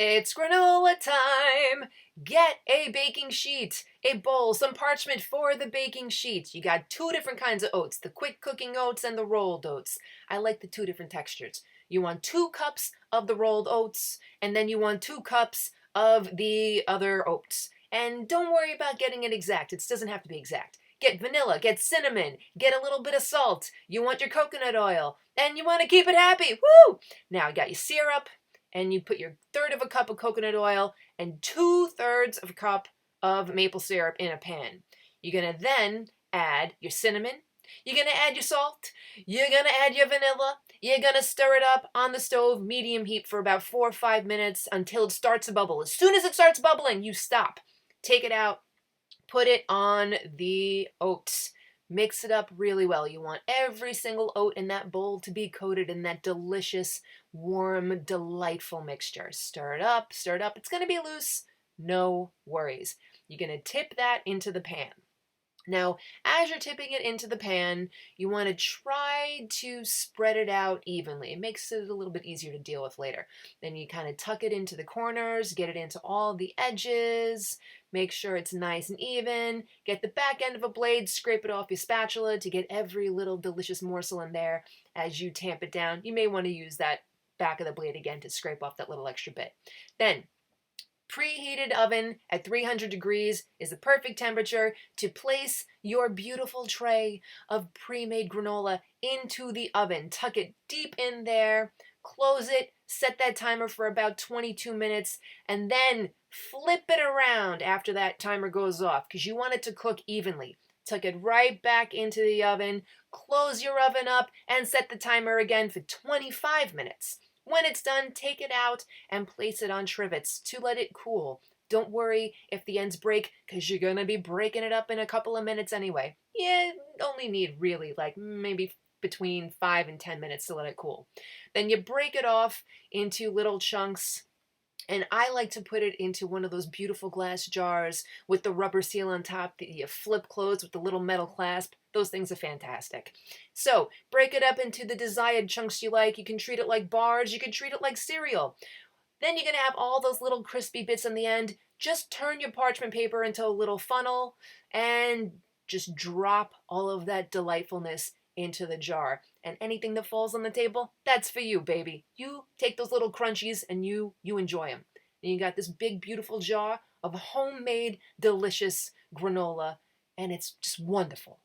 It's granola time! Get a baking sheet, a bowl, some parchment for the baking sheet. You got two different kinds of oats, the quick cooking oats and the rolled oats. I like the two different textures. You want 2 cups of the rolled oats, and then you want 2 cups of the other oats. And don't worry about getting it exact. It doesn't have to be exact. Get vanilla, get cinnamon, get a little bit of salt. You want your coconut oil, and you want to keep it happy. Woo! Now you got your syrup, and you put your 1/3 of a cup of coconut oil and 2/3 of a cup of maple syrup in a pan. You're going to then add your cinnamon. You're going to add your salt. You're going to add your vanilla. You're going to stir it up on the stove, medium heat, for about 4 or 5 minutes until it starts to bubble. As soon as it starts bubbling, you stop. Take it out. Put it on the oats. Mix it up really well. You want every single oat in that bowl to be coated in that delicious, warm, delightful mixture. Stir it up, stir it up. It's going to be loose. No worries. You're going to tip that into the pan. Now, as you're tipping it into the pan, you want to try to spread it out evenly. It makes it a little bit easier to deal with later. Then you kind of tuck it into the corners, get it into all the edges, make sure it's nice and even. Get the back end of a blade, scrape it off your spatula to get every little delicious morsel in there as you tamp it down. You may want to use that back of the blade again to scrape off that little extra bit. Then, preheated oven at 300 degrees is the perfect temperature to place your beautiful tray of pre-made granola into the oven. Tuck it deep in there, close it, set that timer for about 22 minutes, and then flip it around after that timer goes off because you want it to cook evenly. Tuck it right back into the oven, close your oven up, and set the timer again for 25 minutes. When it's done, take it out and place it on trivets to let it cool. Don't worry if the ends break because you're going to be breaking it up in a couple of minutes anyway. You only need really like maybe between 5 and 10 minutes to let it cool. Then you break it off into little chunks. And I like to put it into one of those beautiful glass jars with the rubber seal on top that you flip closed with the little metal clasp. Those things are fantastic. So break it up into the desired chunks you like. You can treat it like bars. You can treat it like cereal. Then you're going to have all those little crispy bits on the end. Just turn your parchment paper into a little funnel and just drop all of that delightfulness into the jar. And anything that falls on the table, that's for you, baby. You take those little crunchies and you enjoy them. And you got this big, beautiful jar of homemade, delicious granola, and it's just wonderful.